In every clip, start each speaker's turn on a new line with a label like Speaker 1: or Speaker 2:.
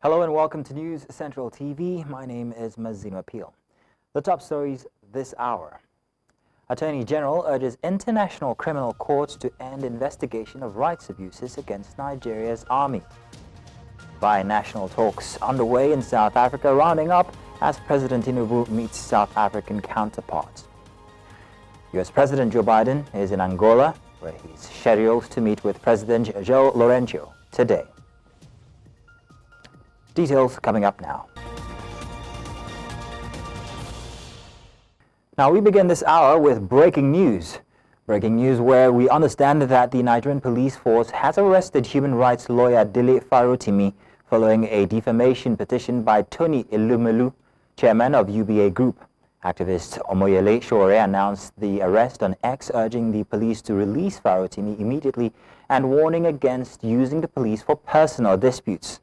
Speaker 1: Hello and welcome to News Central TV. My name is Mazino Appeal. The top stories this hour. Attorney General urges International Criminal Court to end investigation of rights abuses against Nigeria's army. Bi-national talks underway in South Africa rounding up as President Tinubu meets South African counterparts. U.S. President Joe Biden is in Angola, where he's scheduled to meet with President João Lourenço today. Details coming up now. Now we begin this hour with breaking news. Breaking news where we understand that the Nigerian police force has arrested human rights lawyer Dele Farotimi following a defamation petition by Tony Elumelu, chairman of UBA Group. Activist Omoyele Shore announced the arrest on X, urging the police to release Farotimi immediately and warning against using the police for personal disputes.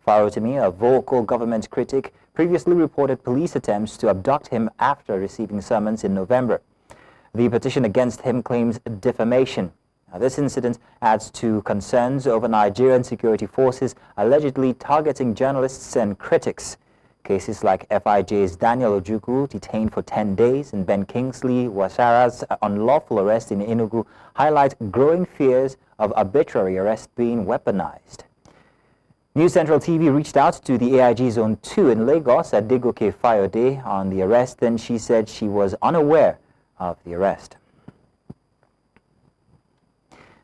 Speaker 1: Farotimi, a vocal government critic, previously reported police attempts to abduct him after receiving summons in November. The petition against him claims defamation. Now, this incident adds to concerns over Nigerian security forces allegedly targeting journalists and critics. Cases like FIJ's Daniel Ojukwu, detained for 10 days, and Ben Kingsley Wasara's unlawful arrest in Enugu highlight growing fears of arbitrary arrest being weaponized. News Central TV reached out to the AIG Zone 2 in Lagos, Adegoke Fayode, on the arrest, and she said she was unaware of the arrest.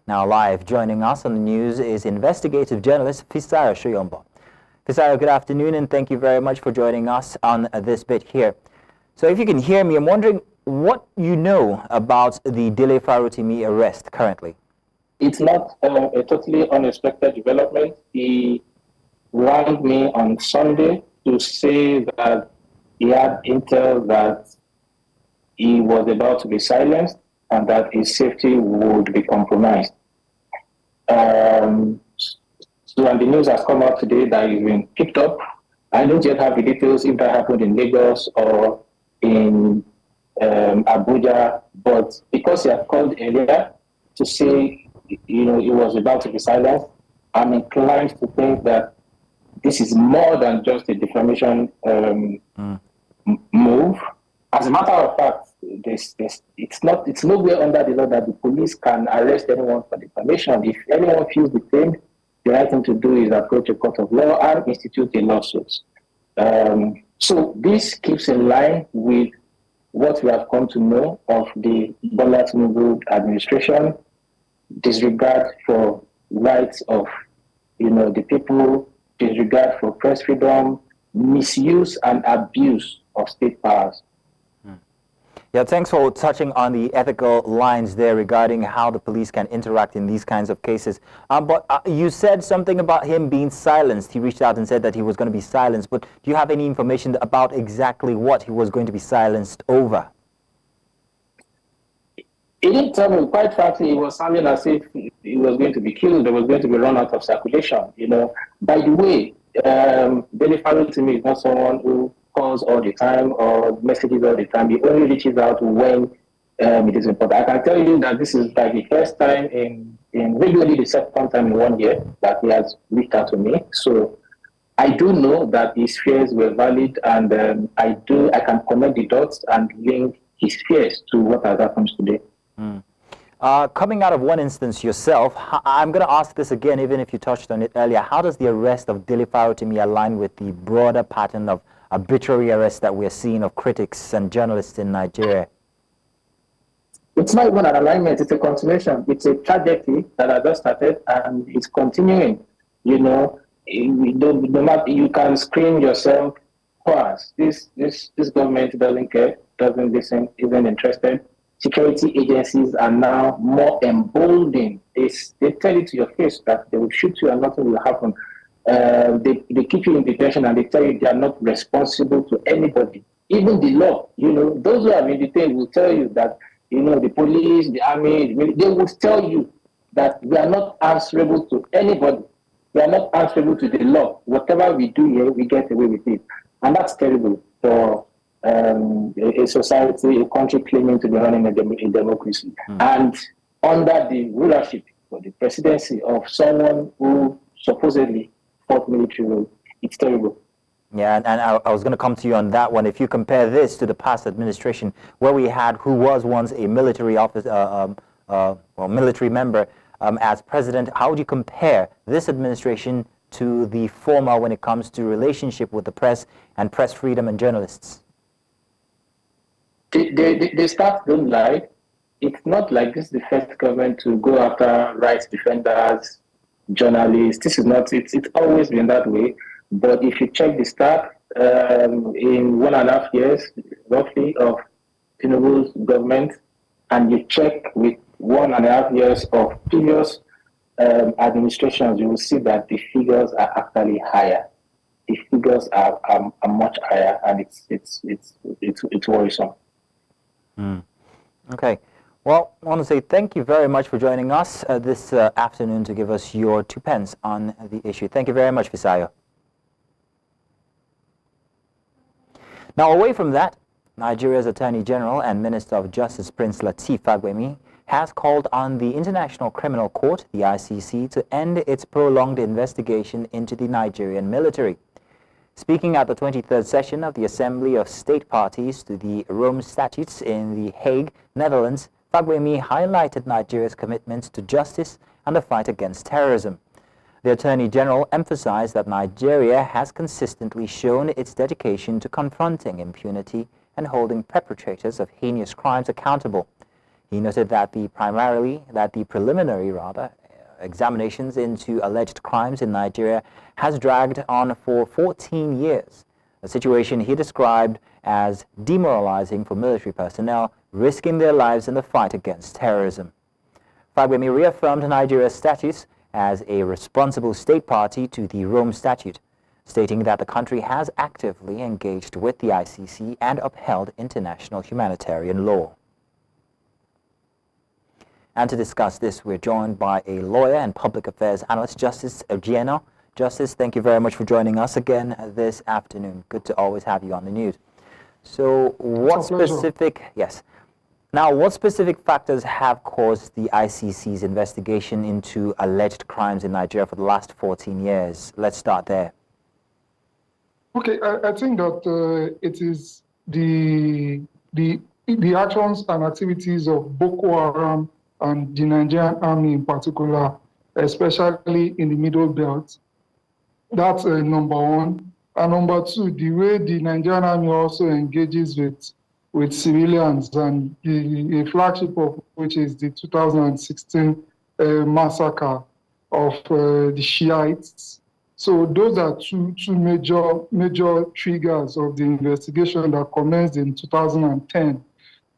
Speaker 1: Now live joining us on the news is investigative journalist Fisayo Shoyombo. Fisayo, good afternoon, and thank you very much for joining us on this bit here. So if you can hear me, I'm wondering what you know about the Dele Farotimi arrest currently.
Speaker 2: It's not a totally unexpected development. He rang me on Sunday to say that he had intel that he was about to be silenced and that his safety would be compromised. And the news has come out today that he's been picked up. I don't yet have the details if that happened in Lagos or in Abuja, but because he had called earlier to say, he was about to be silenced, I'm inclined to think that this is more than just a defamation move. As a matter of fact, it's nowhere under the law that the police can arrest anyone for defamation. If anyone feels defamed, the right thing to do is approach a court of law and institute a lawsuit. So this keeps in line with what we have come to know of the Bola Tinubu administration: disregard for rights of the people, disregard for press freedom, misuse and abuse of state powers.
Speaker 1: Yeah, thanks for touching on the ethical lines there regarding how the police can interact in these kinds of cases. But you said something about him being silenced. He reached out and said that he was going to be silenced. But do you have any information about exactly what he was going to be silenced over?
Speaker 2: He didn't tell me. Quite frankly, he was sounding as if he was going to be killed. He was going to be run out of circulation. By the way, Dele Farotimi is not someone who calls all the time or messages all the time. He only reaches out when it is important. I can tell you that this is like the first time in regularly the second time in 1 year that he has reached out to me. So I do know that his fears were valid, and I can connect the dots and link his fears to what has happened today.
Speaker 1: Coming out of one instance yourself, I'm going to ask this again, even if you touched on it earlier. How does the arrest of Dele Farotimi align with the broader pattern of arbitrary arrests that we're seeing of critics and journalists in Nigeria?
Speaker 2: It's not even an alignment, it's a continuation. It's a trajectory that has just started and it's continuing. No matter, you can scream yourself hoarse. This government doesn't care, doesn't listen, isn't interested. Security agencies are now more emboldened. They tell you to your face that they will shoot you and nothing will happen. They keep you in detention and they tell you they are not responsible to anybody. Even the law, those who have been detained will tell you that, the police, the army, they will tell you that we are not answerable to anybody. We are not answerable to the law. Whatever we do here, we get away with it. And that's terrible for a society, a country claiming to be running a democracy. And under the rulership or the presidency of someone who supposedly fought military rule, It's terrible.
Speaker 1: Yeah, and I was going to come to you on that one. If you compare this to the past administration, where we had who was once a military officer, military member as president, how would you compare this administration to the former when it comes to relationship with the press and press freedom and journalists?
Speaker 2: The staff don't lie. It's not like this is the first government to go after rights defenders, journalists. This is not, it's always been that way. But if you check the stat, in 1.5 years, roughly, of Tinubu's government, and you check with 1.5 years of previous administrations, you will see that the figures are actually higher. The figures are much higher, and it's worrisome.
Speaker 1: Okay. Well, I want to say thank you very much for joining us this afternoon to give us your 2 pence on the issue. Thank you very much, Fisayo. Now, away from that, Nigeria's Attorney General and Minister of Justice Prince Lateef Fagbemi has called on the International Criminal Court, the ICC, to end its prolonged investigation into the Nigerian military. Speaking at the 23rd session of the Assembly of State Parties to the Rome Statutes in The Hague, Netherlands, Fagbemi highlighted Nigeria's commitment to justice and the fight against terrorism. The Attorney General emphasized that Nigeria has consistently shown its dedication to confronting impunity and holding perpetrators of heinous crimes accountable. He noted that the preliminary examinations into alleged crimes in Nigeria has dragged on for 14 years, a situation he described as demoralizing for military personnel risking their lives in the fight against terrorism. Fagbemi reaffirmed Nigeria's status as a responsible state party to the Rome Statute, stating that the country has actively engaged with the ICC and upheld international humanitarian law. And to discuss this, we're joined by a lawyer and public affairs analyst, Justice Ogieno. Justice, thank you very much for joining us again this afternoon. Good to always have you on the news. So what specific factors have caused the ICC's investigation into alleged crimes in Nigeria for the last 14 years? Let's start there.
Speaker 3: Okay, I think that it is the actions and activities of Boko Haram and the Nigerian army in particular, especially in the Middle Belt. That's number one. And number two, the way the Nigerian army also engages with civilians, and the flagship of which is the 2016 massacre of the Shiites. So those are two major triggers of the investigation that commenced in 2010,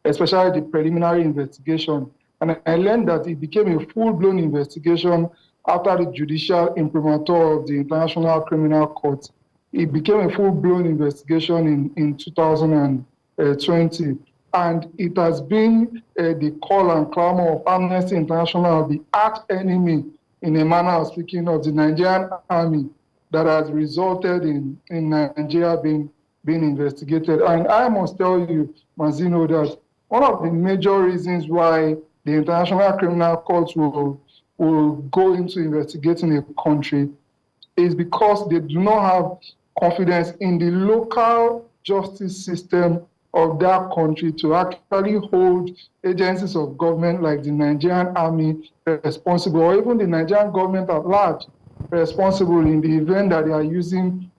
Speaker 3: especially the preliminary investigation. And I learned that it became a full-blown investigation after the judicial imprimatur of the International Criminal Court. It became a full-blown investigation in 2020. And it has been the call and clamor of Amnesty International, the arch enemy, in a manner of speaking, of the Nigerian army that has resulted in Nigeria being investigated. And I must tell you, Mazino, that one of the major reasons why the International Criminal Court will go into investigating a country is because they do not have confidence in the local justice system of that country to actually hold agencies of government like the Nigerian army responsible, or even the Nigerian government at large responsible in the event that they are using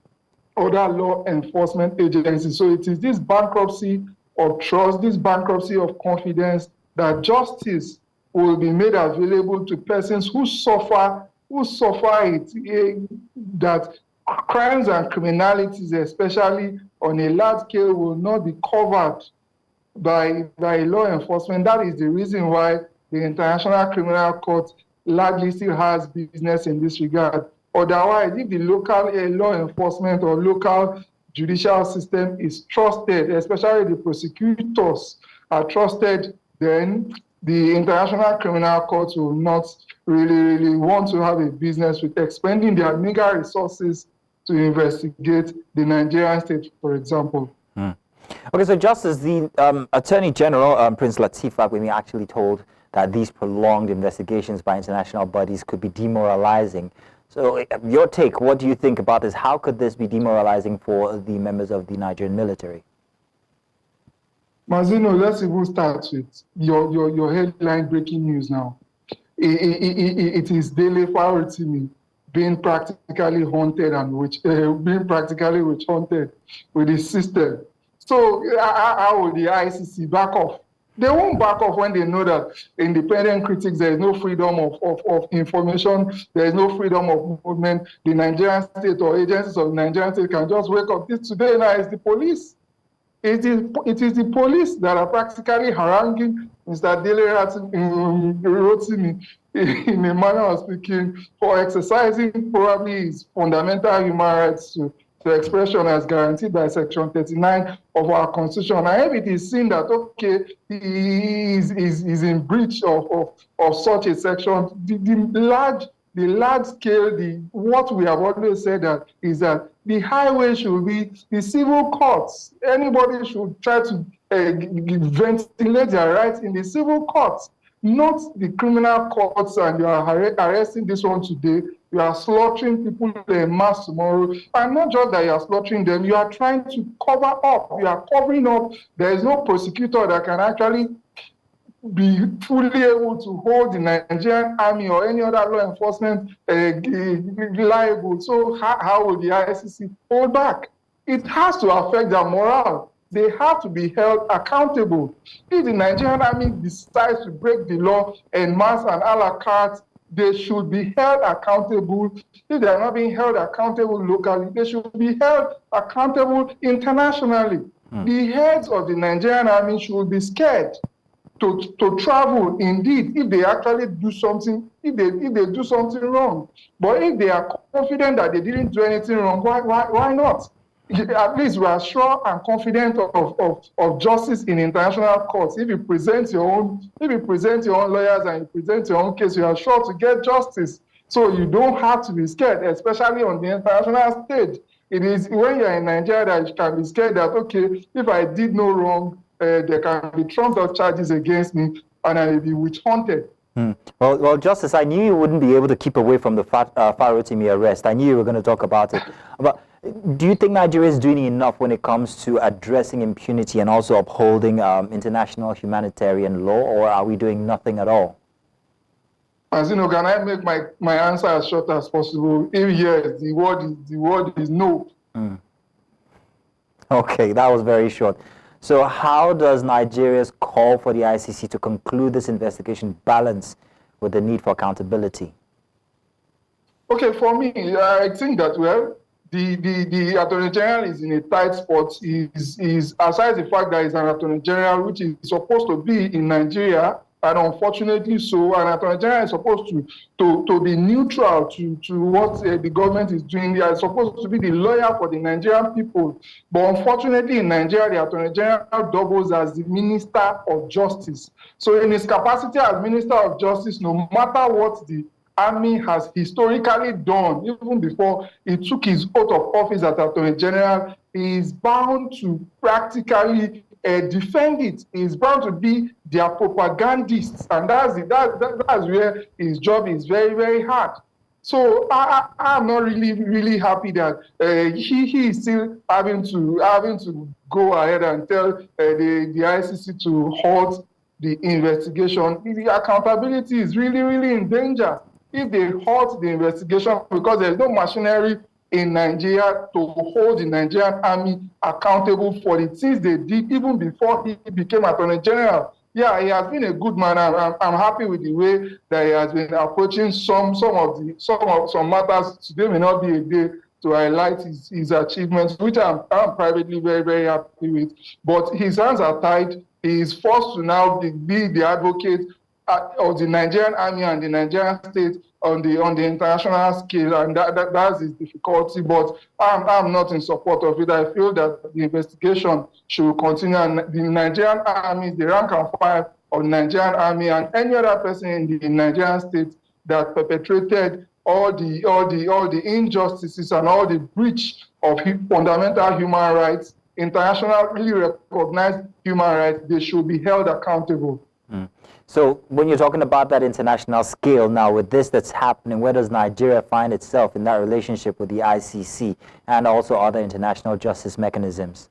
Speaker 3: other law enforcement agencies. So it is this bankruptcy of trust, this bankruptcy of confidence, that justice will be made available to persons who suffer it, that crimes and criminalities, especially on a large scale, will not be covered by law enforcement. That is the reason why the International Criminal Court largely still has business in this regard. Otherwise, if the local law enforcement or local judicial system is trusted, especially the prosecutors are trusted, then the International Criminal Court will not really want to have a business with expending their meager resources to investigate the Nigerian state, for example.
Speaker 1: Okay, so Justice, the Attorney General, Prince Lateef Fagbemi, actually told that these prolonged investigations by international bodies could be demoralizing. So your take, what do you think about this? How could this be demoralizing for the members of the Nigerian military?
Speaker 3: Mazino, let's even start with your headline breaking news now. It is daily Farotimi being practically haunted and being practically witch hunted with the system. So how will the ICC back off? They won't back off when they know that independent critics, there is no freedom of information, there is no freedom of movement. The Nigerian state or agencies of the Nigerian state can just wake up. This today now is the police. It is the police that are practically haranguing Mr. Dele Rotimi in a manner of speaking for exercising probably his fundamental human rights to expression as guaranteed by Section 39 of our Constitution. And if it is seen that, okay, he is in breach of such a section, the large scale, what we have always said that is that the highway should be the civil courts. Anybody should try to ventilate their rights in the civil courts, not the criminal courts. And you are arresting this one today, you are slaughtering people en masse tomorrow. And not just that you are slaughtering them, you are trying to cover up. You are covering up. There is no prosecutor that can actually be fully able to hold the Nigerian army or any other law enforcement liable. So how will the ICC hold back? It has to affect their morale. They have to be held accountable. If the Nigerian army decides to break the law en masse and a la carte, they should be held accountable. If they are not being held accountable locally, they should be held accountable internationally. The heads of the Nigerian army should be scared to travel, indeed, if they actually do something, if they do something wrong. But if they are confident that they didn't do anything wrong, why not? At least we are sure and confident of justice in international courts. If you present your own lawyers and you present your own case, you are sure to get justice. So you don't have to be scared, especially on the international stage. It is when you're in Nigeria that you can be scared that, okay, if I did no wrong, there can be trumped up charges against me and I will be witch hunted.
Speaker 1: Well, Justice, I knew you wouldn't be able to keep away from the Farotimi arrest. I knew you were going to talk about it. But do you think Nigeria is doing enough when it comes to addressing impunity and also upholding international humanitarian law, or are we doing nothing at all?
Speaker 3: As you know, can I make my answer as short as possible? If yes, the word is no.
Speaker 1: Okay, that was very short. So how does Nigeria's call for the ICC to conclude this investigation balance with the need for accountability?
Speaker 3: Okay, for me, I think that, well, the Attorney General is in a tight spot. Is aside the fact that he's an Attorney General, which is supposed to be in Nigeria, and unfortunately so, an Attorney General is supposed to be neutral to what the government is doing. They are supposed to be the lawyer for the Nigerian people. But unfortunately in Nigeria, the Attorney General doubles as the Minister of Justice. So in his capacity as Minister of Justice, no matter what the Army has historically done, even before he took his oath of office as Attorney General, he is bound to practically defend it. He's bound to be their propagandist, and that's where his job is very, very hard. So I'm not really happy that he is still having to go ahead and tell the ICC to halt the investigation. The accountability is really in danger if they halt the investigation, because there's no machinery in Nigeria to hold the Nigerian army accountable for the things they did even before he became Attorney General. Yeah, he has been a good man. I'm happy with the way that he has been approaching some matters. Today may not be a day to highlight his achievements, which I'm privately very, very happy with. But his hands are tied. He is forced to now be the advocate of the Nigerian army and the Nigerian state on the international scale, and that's his difficulty. But I'm not in support of it. I feel that the investigation should continue, and the Nigerian army, the rank and file of the Nigerian army, and any other person in the Nigerian state that perpetrated all the injustices and all the breach of fundamental human rights, internationally recognized human rights, they should be held accountable.
Speaker 1: So when you're talking about that international scale now, with this that's happening, where does Nigeria find itself in that relationship with the ICC and also other international justice mechanisms?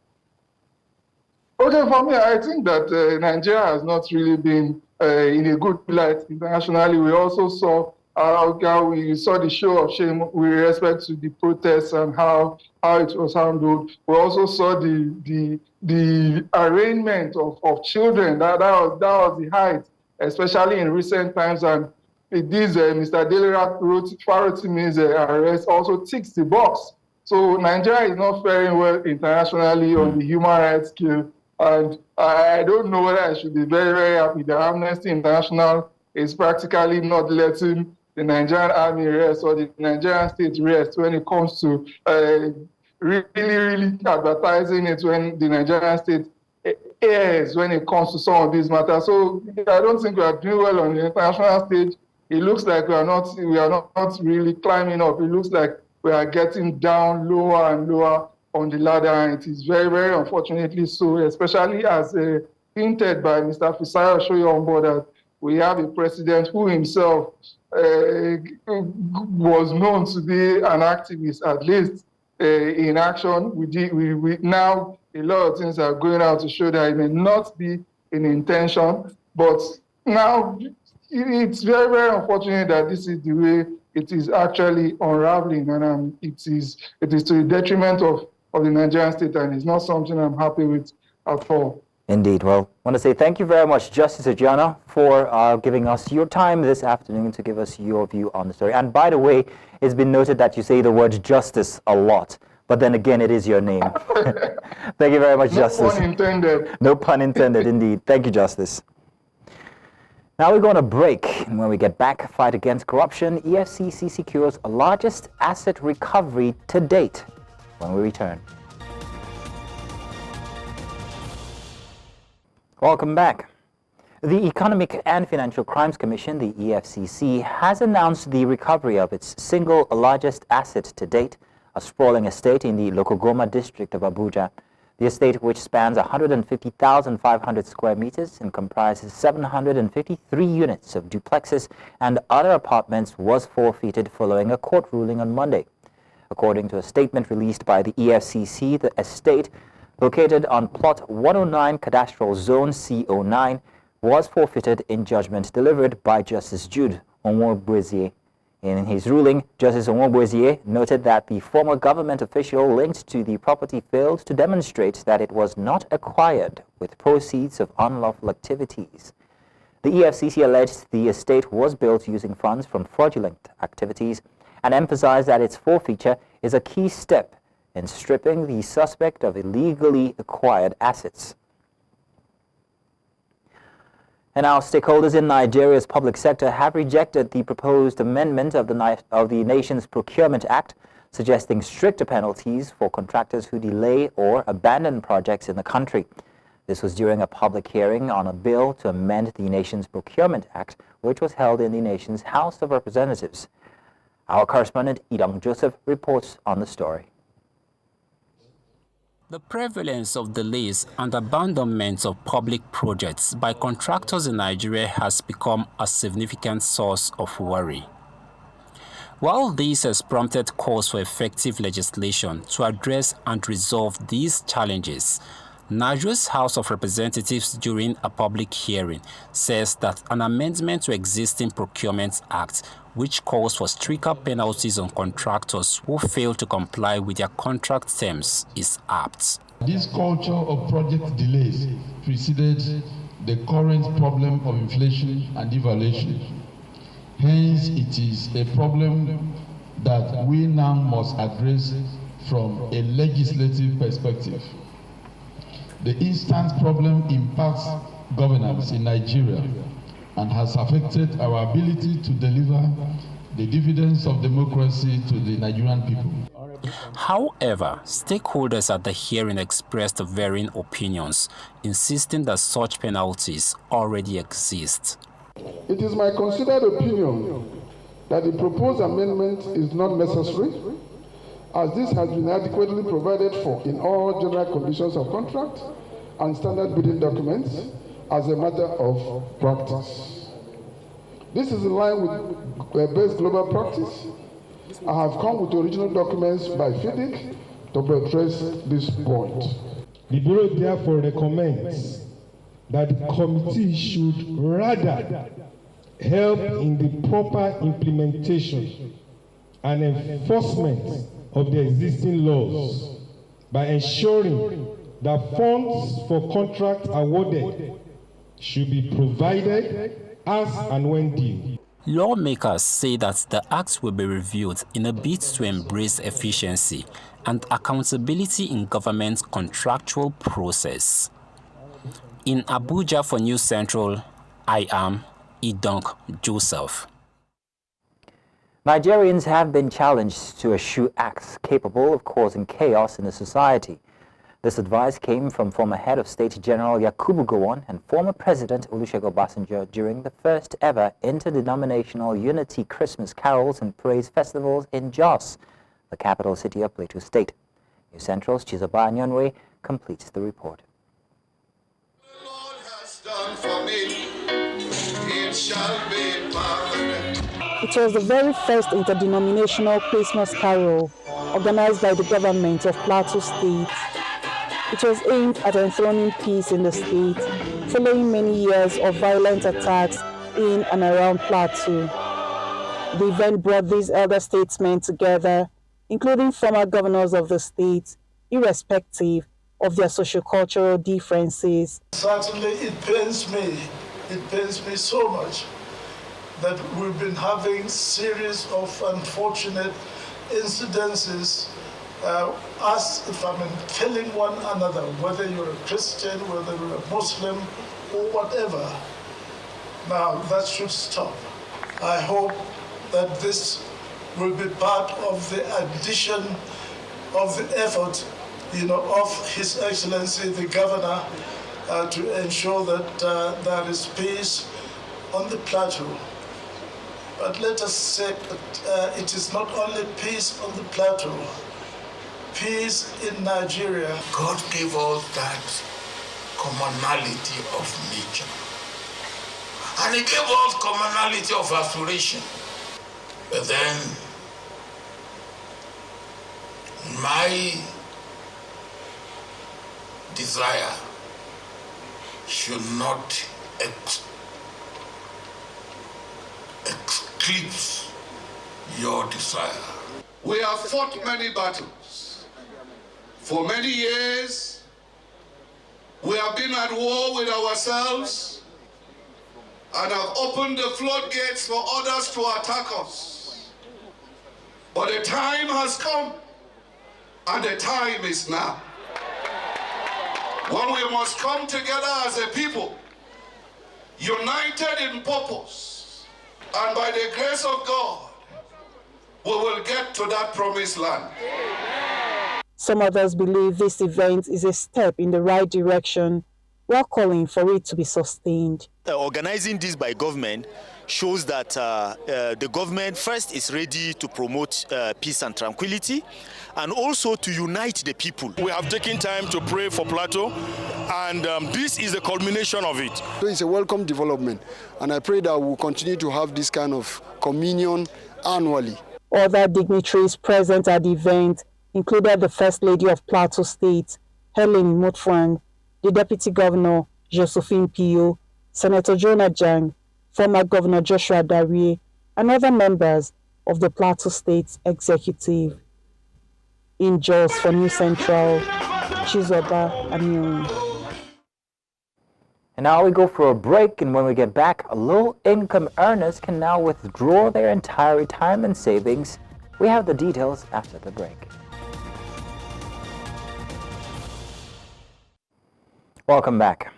Speaker 3: Okay, for me, I think that Nigeria has not really been in a good light internationally. We also saw we saw the show of shame with respect to the protests and how it was handled. We also saw the arraignment of children. That was the height, especially in recent times. And this Mr. Farotimi's arrest also ticks the box. So Nigeria is not faring well internationally on the human rights scale. And I don't know whether I should be very, very happy that Amnesty International is practically not letting the Nigerian army rest or the Nigerian state rest when it comes to really advertising it when the Nigerian state airs when it comes to some of these matters. So I don't think we are doing well on the international stage. It looks like we are not really climbing up. It looks like we are getting down lower and lower on the ladder, and it is very, very unfortunately so, especially as hinted by Mr. Fisayo Shoyombo, that we have a president who himself was known to be an activist, at least in action. We now, a lot of things are going out to show that it may not be in intention, but now it's very, very unfortunate that this is the way it is actually unraveling, and it is to the detriment of the Nigerian state, and it's not something I'm happy with at all.
Speaker 1: Indeed. Well, I want to say thank you very much, Justice Ojiana, for giving us your time this afternoon to give us your view on the story. And by the way, it's been noted that you say the word justice a lot, but then again, it is your name. Thank you very much, Justice.
Speaker 3: No pun intended.
Speaker 1: No pun intended, indeed. Thank you, Justice. Now we're going to break, and when we get back, fight against corruption, EFCC secures largest asset recovery to date. When we return. Welcome back. The Economic and Financial Crimes Commission, the EFCC, has announced the recovery of its single largest asset to date, a sprawling estate in the Lokogoma district of Abuja. The estate, which spans 150,500 square meters and comprises 753 units of duplexes and other apartments, was forfeited following a court ruling on Monday. According to a statement released by the EFCC, the estate, located on Plot 109 Cadastral Zone C09, was forfeited in judgment delivered by Justice Jude Onwuebuezie. In his ruling, Justice Onwuebuezie noted that the former government official linked to the property failed to demonstrate that it was not acquired with proceeds of unlawful activities. The EFCC alleged the estate was built using funds from fraudulent activities and emphasized that its forfeiture is a key step in stripping the suspect of illegally acquired assets. And now stakeholders in Nigeria's public sector have rejected the proposed amendment of the nation's Procurement Act, suggesting stricter penalties for contractors who delay or abandon projects in the country. This was during a public hearing on a bill to amend the nation's Procurement Act, which was held in the nation's House of Representatives. Our correspondent Idong Joseph reports on the story.
Speaker 4: The prevalence of delays and abandonment of public projects by contractors in Nigeria has become a significant source of worry. While this has prompted calls for effective legislation to address and resolve these challenges, Nigeria's House of Representatives, during a public hearing, says that an amendment to existing Procurement Act, which calls for stricter penalties on contractors who fail to comply with their contract terms, is apt.
Speaker 5: This culture of project delays preceded the current problem of inflation and devaluation. Hence, it is a problem that we now must address from a legislative perspective. The instant problem impacts governance in Nigeria and has affected our ability to deliver the dividends of democracy to the Nigerian people.
Speaker 4: However, stakeholders at the hearing expressed varying opinions, insisting that such penalties already exist.
Speaker 6: It is my considered opinion that the proposed amendment is not necessary, as this has been adequately provided for in all general conditions of contract and standard bidding documents, as a matter of practice. This is in line with best global practice. I have come with original documents by FIDIC to address this point.
Speaker 7: The Bureau therefore recommends that the committee should rather help in the proper implementation and enforcement of the existing laws by ensuring that funds for contracts awarded should be provided as and when due.
Speaker 4: Lawmakers say that the Act will be reviewed in a bid to embrace efficiency and accountability in government's contractual process. In Abuja for News Central, I am Idong Joseph.
Speaker 1: Nigerians have been challenged to eschew acts capable of causing chaos in the society. This advice came from former head of State General Yakubu Gowon and former President Olusegun Obasanjo during the first ever interdenominational Unity Christmas Carols and Praise Festivals in Jos, the capital city of Plateau State. News Central's Chizoba Anyonwe completes the report.
Speaker 8: The Lord has done for me, it shall be pardoned.
Speaker 9: It was the very first interdenominational Christmas carol organized by the government of Plateau State. It was aimed at enthroning peace in the state, following many years of violent attacks in and around Plateau. The event brought these elder statesmen together, including former governors of the state, irrespective of their socio-cultural differences.
Speaker 10: Certainly it pains me so much that we've been having series of unfortunate incidences us, if I mean, killing one another, whether you're a Christian, whether you're a Muslim, or whatever. Now, that should stop. I hope that this will be part of the addition of the effort, of His Excellency, the Governor, to ensure that there is peace on the plateau. But let us say that it is not only peace on the plateau, peace in Nigeria.
Speaker 8: God gave us that commonality of nature. And He gave us commonality of aspiration. But then, my desire should not eclipse your desire. We have fought many battles. For many years, we have been at war with ourselves and have opened the floodgates for others to attack us. But the time has come, and the time is now, when we must come together as a people, united in purpose, and by the grace of God, we will get to that promised land.
Speaker 9: Some others believe this event is a step in the right direction, while calling for it to be sustained.
Speaker 11: Organizing this by government shows that the government first is ready to promote peace and tranquility, and also to unite the people.
Speaker 12: We have taken time to pray for Plateau, and this is the culmination of it.
Speaker 13: So it's a welcome development, and I pray that we'll continue to have this kind of communion annually.
Speaker 9: Other dignitaries present at the event included the First Lady of Plateau State, Helen Motfwang, the Deputy Governor, Josephine Pio, Senator Jonah Jang, former Governor Joshua Darie, and other members of the Plateau State Executive. In Jos for News Central, Chizoba Anyonwe.
Speaker 1: And now we go for a break, and when we get back, low-income earners can now withdraw their entire retirement savings. We have the details after the break. Welcome back.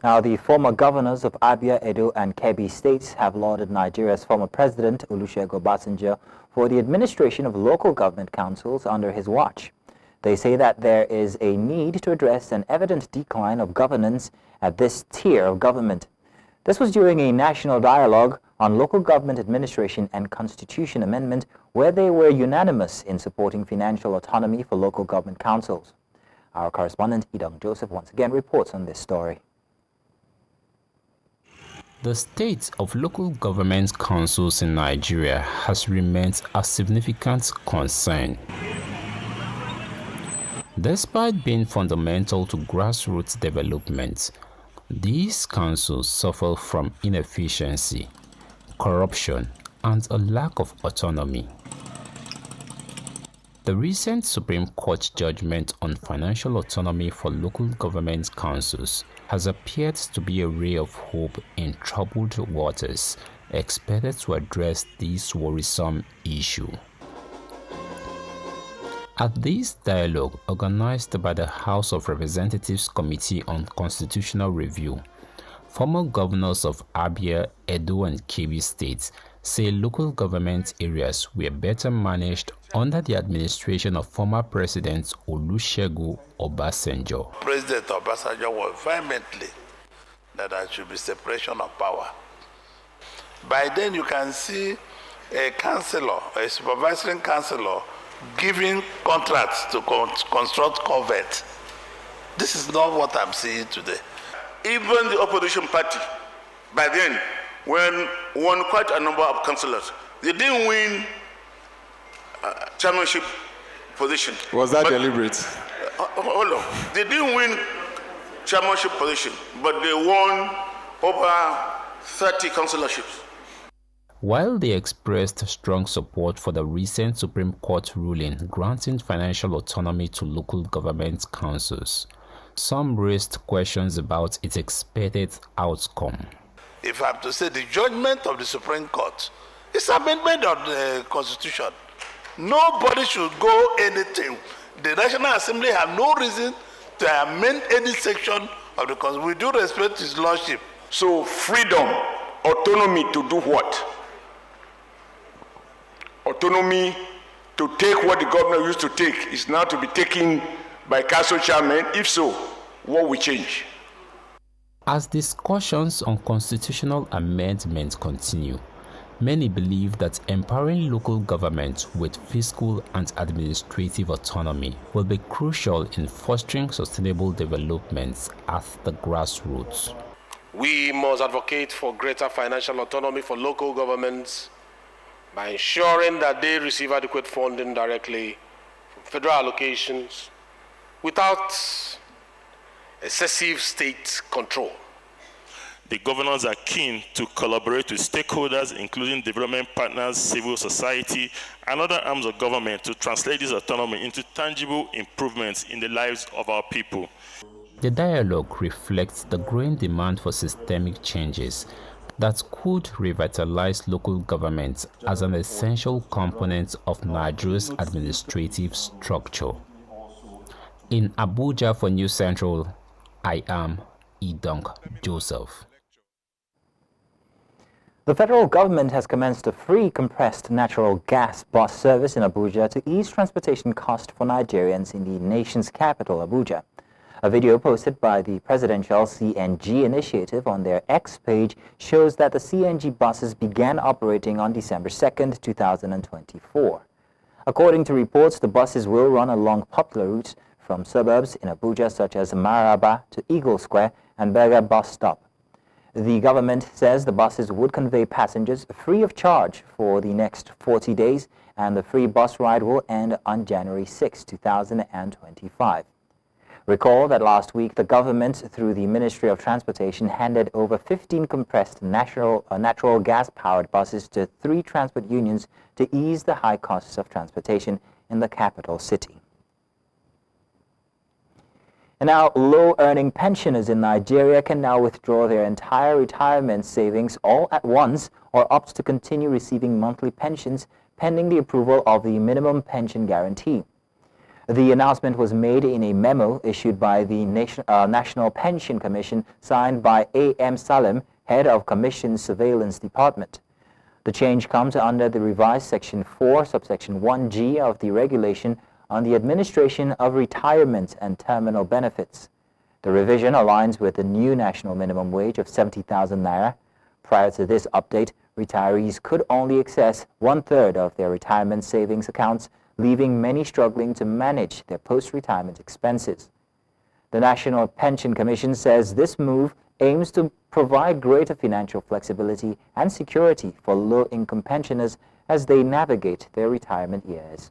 Speaker 1: Now, the former governors of Abia, Edo, and Kebbi states have lauded Nigeria's former president, Olusegun Obasanjo, for the administration of local government councils under his watch. They say that there is a need to address an evident decline of governance at this tier of government. This was during a national dialogue on local government administration and constitution amendment, where they were unanimous in supporting financial autonomy for local government councils. Our correspondent Idong Joseph once again reports on this story.
Speaker 4: The state of local government councils in Nigeria has remained a significant concern. Despite being fundamental to grassroots development, these councils suffer from inefficiency, corruption, and a lack of autonomy. The recent Supreme Court judgment on financial autonomy for local government councils has appeared to be a ray of hope in troubled waters, expected to address this worrisome issue. At this dialogue organized by the House of Representatives Committee on Constitutional Review, former governors of Abia, Edo, and Kebbi states say local government areas were better managed under the administration of former President Olusegun Obasanjo.
Speaker 14: President Obasanjo was vehemently that there should be separation of power. By then you can see a councillor, a supervisory councillor, giving contracts to construct culverts. This is not what I'm seeing today.
Speaker 12: Even the opposition party, by then, when won quite a number of councillors, they didn't win chairmanship position.
Speaker 15: Was that deliberate?
Speaker 12: Hold on. They didn't win chairmanship position, but they won over 30 councilorships.
Speaker 4: While they expressed strong support for the recent Supreme Court ruling granting financial autonomy to local government councils, some raised questions about its expected outcome.
Speaker 14: If I have to say, the judgment of the Supreme Court is amendment of the Constitution. Nobody should go anything. The National Assembly have no reason to amend any section of the Constitution. We do respect his lordship.
Speaker 15: So freedom, autonomy to do what? Autonomy to take what the governor used to take is now to be taken by council chairman. If so, what will change?
Speaker 4: As discussions on constitutional amendments continue, many believe that empowering local government with fiscal and administrative autonomy will be crucial in fostering sustainable developments at the grassroots.
Speaker 16: We must advocate for greater financial autonomy for local governments by ensuring that they receive adequate funding directly from federal allocations without excessive state control.
Speaker 12: The governors are keen to collaborate with stakeholders, including development partners, civil society, and other arms of government to translate this autonomy into tangible improvements in the lives of our people.
Speaker 4: The dialogue reflects the growing demand for systemic changes that could revitalize local government as an essential component of Nigeria's administrative structure. In Abuja for News Central, I am Idong Joseph.
Speaker 1: The federal government has commenced a free compressed natural gas bus service in Abuja to ease transportation costs for Nigerians in the nation's capital, Abuja. A video posted by the Presidential CNG Initiative on their X page shows that the CNG buses began operating on December 2nd, 2024. According to reports, the buses will run along popular routes from suburbs in Abuja such as Maraba to Eagle Square and Berger bus stop. The government says the buses would convey passengers free of charge for the next 40 days, and the free bus ride will end on January 6, 2025. Recall that last week the government, through the Ministry of Transportation, handed over 15 compressed natural gas-powered buses to 3 transport unions to ease the high costs of transportation in the capital city. And now, low-earning pensioners in Nigeria can now withdraw their entire retirement savings all at once or opt to continue receiving monthly pensions pending the approval of the minimum pension guarantee. The announcement was made in a memo issued by the National Pension Commission, signed by A.M. Salem, head of Commission's Surveillance Department. The change comes under the revised Section 4, subsection 1G of the Regulation on the Administration of Retirement and Terminal Benefits. The revision aligns with the new national minimum wage of 70,000 naira. Prior to this update, retirees could only access 1/3 of their retirement savings accounts, leaving many struggling to manage their post-retirement expenses. The National Pension Commission says this move aims to provide greater financial flexibility and security for low-income pensioners as they navigate their retirement years.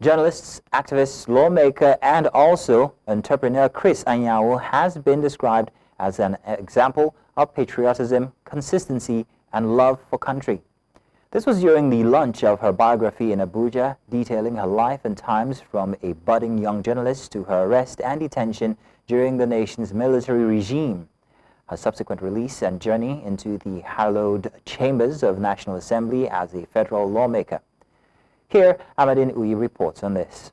Speaker 1: Journalists, activists, lawmaker, and also entrepreneur Chris Anyanwu has been described as an example of patriotism, consistency, and love for country. This was during the launch of her biography in Abuja, detailing her life and times from a budding young journalist to her arrest and detention during the nation's military regime. Her subsequent release and journey into the hallowed chambers of National Assembly as a federal lawmaker. Here, Amadine Uyi reports on this.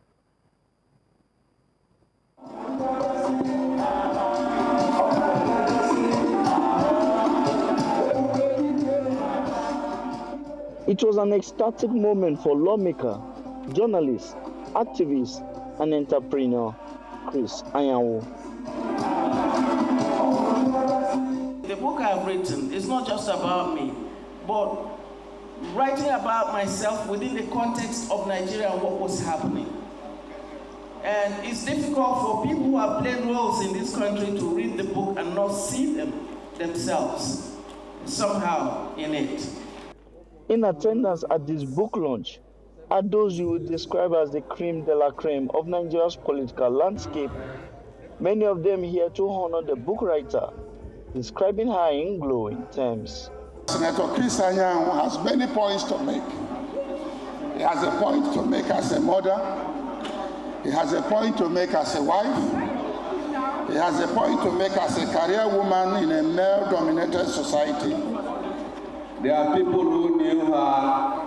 Speaker 17: It was an ecstatic moment for lawmaker, journalist, activist, and entrepreneur Chris Anyanwu.
Speaker 18: The book I've written is not just about me, but writing about myself within the context of Nigeria and what was happening. And it's difficult for people who have played roles in this country to read the book and not see themselves somehow in it.
Speaker 17: In attendance at this book launch are those you would describe as the creme de la creme of Nigeria's political landscape. Many of them here to honor the book writer, describing her in glowing terms.
Speaker 19: Senator Chris Anyanwu has many points to make. He has a point to make as a mother. He has a point to make as a wife. He has a point to make as a career woman in a male-dominated society.
Speaker 20: There are people who knew her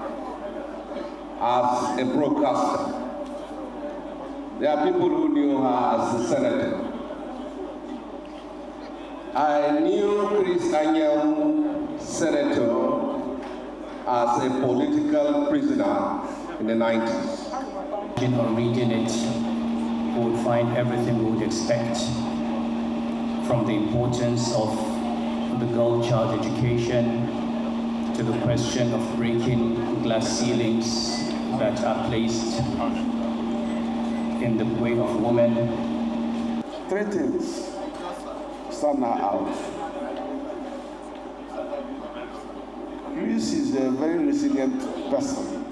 Speaker 20: as a broadcaster. There are people who knew her as a senator. I knew Chris Anyanwu, senator, as a political prisoner in the 90s.
Speaker 21: On reading it, we would find everything we would expect, from the importance of the girl-child education to the question of breaking glass ceilings that are placed in the way of women.
Speaker 19: Three things stand out. Chris is a very resilient person.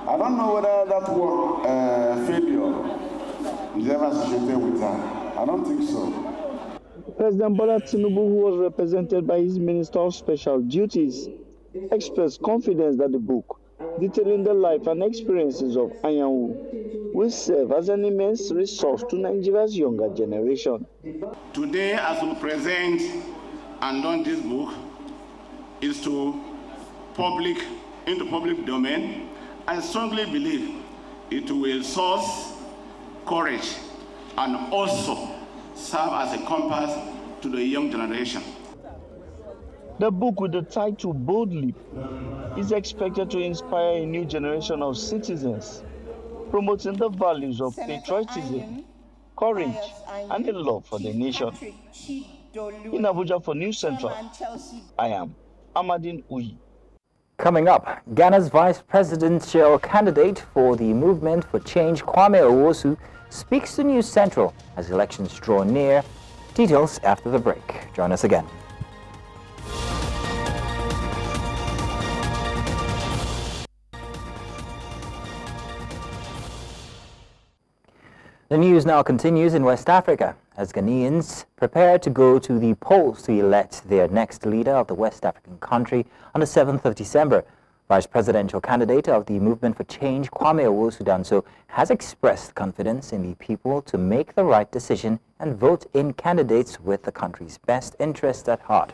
Speaker 19: I don't know whether that word failure is ever associated with her. I don't think so.
Speaker 17: President Bola Tinubu, who was represented by his Minister of Special Duties, expressed confidence that the book, detailing the life and experiences of Anyanwu, will serve as an immense resource to Nigeria's younger generation.
Speaker 22: Today, as we present and launch this book, is to into public domain. I strongly believe it will source courage and also serve as a compass to the young generation.
Speaker 17: The book with the title Boldly is expected to inspire a new generation of citizens, promoting the values of patriotism, courage, and a love for the nation. In Abuja for News Central, I am Amadine Uyi.
Speaker 1: Coming up, Ghana's vice presidential candidate for the Movement for Change, Kwame Owusu, speaks to News Central as elections draw near. Details after the break. Join us again. The news now continues in West Africa as Ghanaians prepare to go to the polls to elect their next leader of the West African country on the 7th of December. Vice presidential candidate of the Movement for Change, Kwame Owusu, has expressed confidence in the people to make the right decision and vote in candidates with the country's best interests at heart.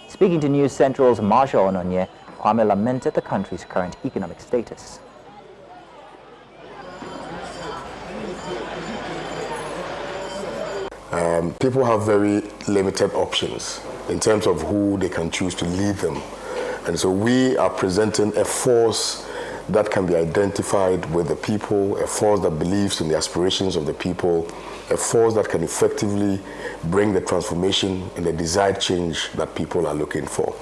Speaker 1: Speaking to News Central's Marshall Ononye, Kwame lamented the country's current economic status.
Speaker 23: People have very limited options in terms of who they can choose to lead them. And so we are presenting a force that can be identified with the people, a force that believes in the aspirations of the people, a force that can effectively bring the transformation and the desired change that people are looking for.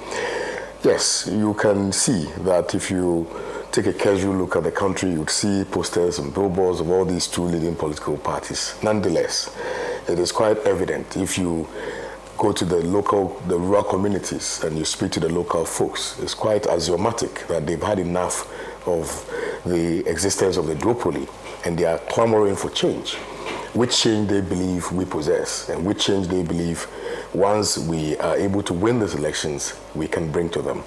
Speaker 23: Yes, you can see that if you take a casual look at the country, you would see posters and billboards of all these two leading political parties. Nonetheless, it is quite evident if you go to the rural communities and you speak to the local folks, it's quite axiomatic that they've had enough of the existence of the duopoly and they are clamoring for change. Which change they believe we possess and which change they believe once we are able to win these elections, we can bring to them.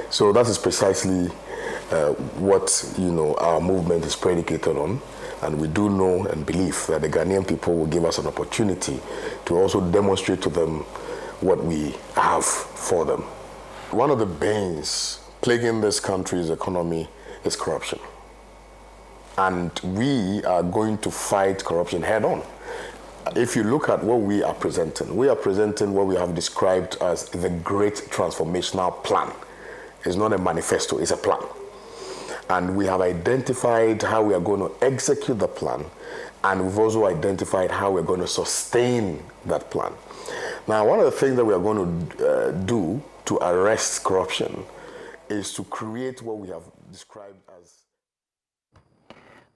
Speaker 23: So that is precisely what our movement is predicated on. And we do know and believe that the Ghanaian people will give us an opportunity to also demonstrate to them what we have for them. One of the banes plaguing this country's economy is corruption. And we are going to fight corruption head on. If you look at what we are presenting what we have described as the Great Transformational Plan. It's not a manifesto, it's a plan. And we have identified how we are going to execute the plan, and we've also identified how we're going to sustain that plan. Now, one of the things that we are going to do to arrest corruption is to create what we have described as...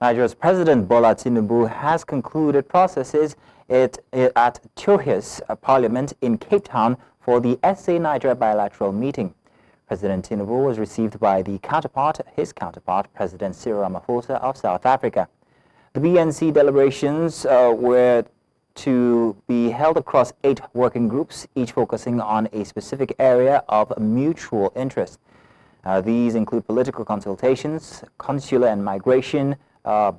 Speaker 1: Nigeria's President Bola Tinubu has concluded processes at Tiohis Parliament in Cape Town for the SA Nigeria bilateral meeting. President Tinubu was received by his counterpart, President Cyril Ramaphosa of South Africa. The BNC deliberations were to be held across 8 working groups, each focusing on a specific area of mutual interest. These include political consultations, consular and migration,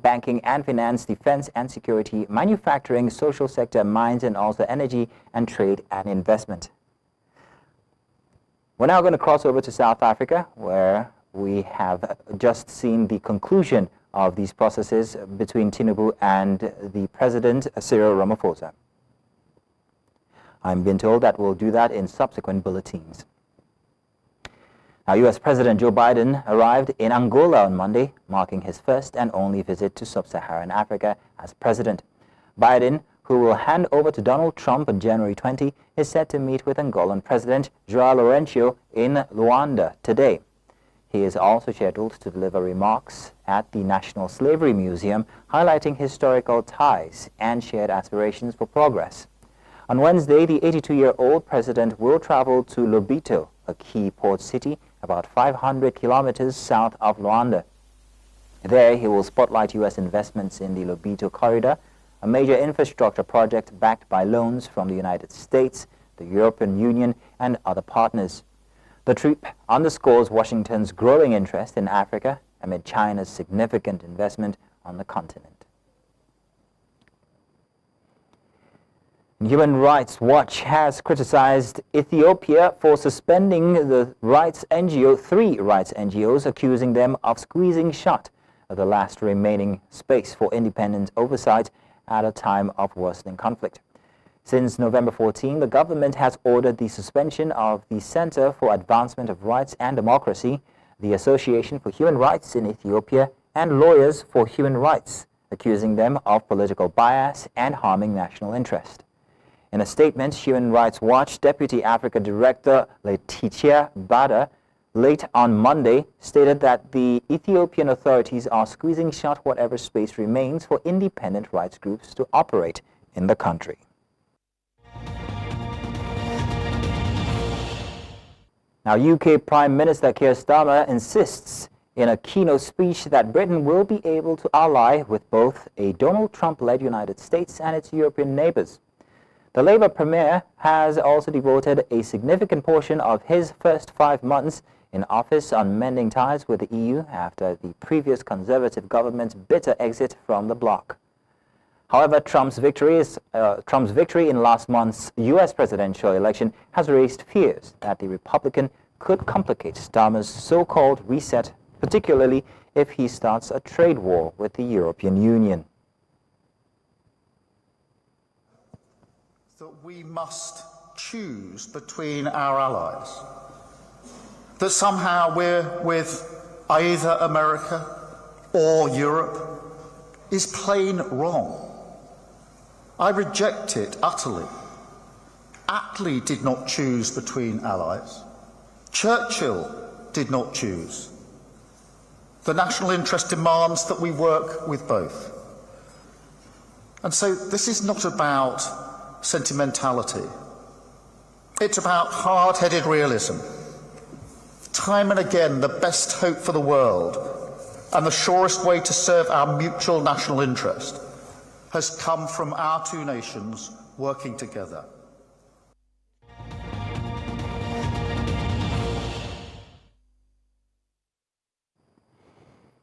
Speaker 1: banking and finance, defense and security, manufacturing, social sector, mines, and also energy and trade and investment. We're now going to cross over to South Africa, where we have just seen the conclusion of these processes between Tinubu and the President, Cyril Ramaphosa. I'm being told that we'll do that in subsequent bulletins. Now, U.S. President Joe Biden arrived in Angola on Monday, marking his first and only visit to sub-Saharan Africa as president. Biden, who will hand over to Donald Trump on January 20, is set to meet with Angolan President João Lourenço in Luanda today. He is also scheduled to deliver remarks at the National Slavery Museum, highlighting historical ties and shared aspirations for progress. On Wednesday, the 82-year-old president will travel to Lobito, a key port city about 500 kilometers south of Luanda. There, he will spotlight U.S. investments in the Lobito Corridor, a major infrastructure project backed by loans from the United States, the European Union, and other partners. The trip underscores Washington's growing interest in Africa amid China's significant investment on the continent. Human Rights Watch has criticized Ethiopia for suspending the three rights NGOs, accusing them of squeezing shut the last remaining space for independent oversight at a time of worsening conflict. Since November 14, the government has ordered the suspension of the Center for Advancement of Rights and Democracy, the Association for Human Rights in Ethiopia, and Lawyers for Human Rights, accusing them of political bias and harming national interest. In a statement, Human Rights Watch Deputy Africa Director Letitia Bada late on Monday stated that the Ethiopian authorities are squeezing shut whatever space remains for independent rights groups to operate in the country. Now, UK Prime Minister Keir Starmer insists in a keynote speech that Britain will be able to ally with both a Donald Trump-led United States and its European neighbors. The Labour Premier has also devoted a significant portion of his first 5 months in office on mending ties with the EU after the previous Conservative government's bitter exit from the bloc. However, Trump's victory in last month's U.S. presidential election has raised fears that the Republican could complicate Starmer's so-called reset, particularly if he starts a trade war with the European Union.
Speaker 2: That we must choose between our allies. That somehow we're with either America or Europe is plain wrong. I reject it utterly. Attlee did not choose between allies. Churchill did not choose. The national interest demands that we work with both. And so this is not about sentimentality. It's about hard-headed realism. Time and again, the best hope for the world and the surest way to serve our mutual national interest has come from our two nations working together.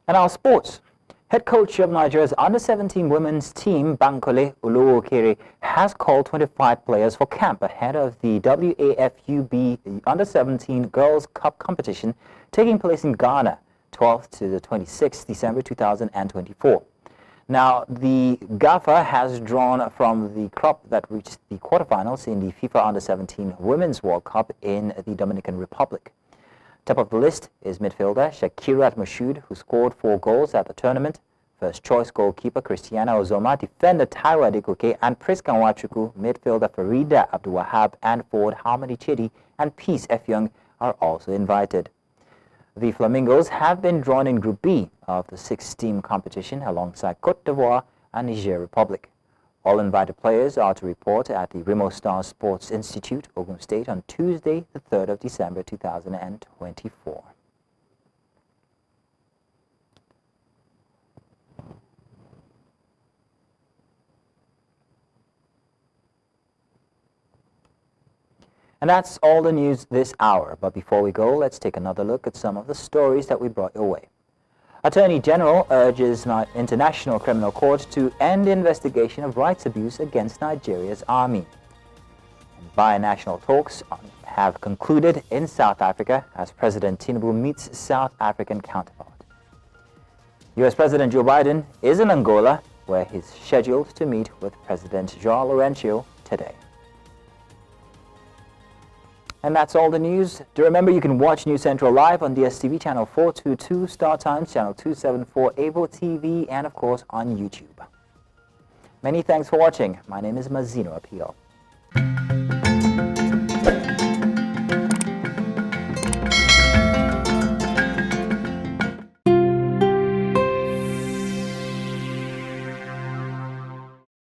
Speaker 1: And our sports. Head coach of Nigeria's under-17 women's team, Bankole Oluokere, has called 25 players for camp ahead of the WAFUB under-17 Girls Cup competition taking place in Ghana, 12th to the 26th December 2024. Now, the GAFA has drawn from the crop that reached the quarterfinals in the FIFA under-17 Women's World Cup in the Dominican Republic. Top of the list is midfielder Shakirat Mashoud, who scored 4 goals at the tournament. First choice goalkeeper Christiana Ozoma, defender Taiwo Adekoke, and Priska Nwachukwu, midfielder Farida Abdulwahab, and forward Harmony Chidi and Peace Efyoung are also invited. The Flamingos have been drawn in Group B of the 6-team competition alongside Cote d'Ivoire and Niger Republic. All invited players are to report at the Remo Stars Sports Institute, Ogun State, on Tuesday, the 3rd of December 2024. And that's all the news this hour. But before we go, let's take another look at some of the stories that we brought your way. Attorney General urges International Criminal Court to end the investigation of rights abuse against Nigeria's army. And binational talks have concluded in South Africa as President Tinubu meets South African counterpart. U.S. President Joe Biden is in Angola, where he's scheduled to meet with President João Lourenço today. And that's all the news. Do remember you can watch News Central live on DSTV channel 422, Star Times channel 274, Able TV, and of course on YouTube. Many thanks for watching. My name is Mazino Appeal.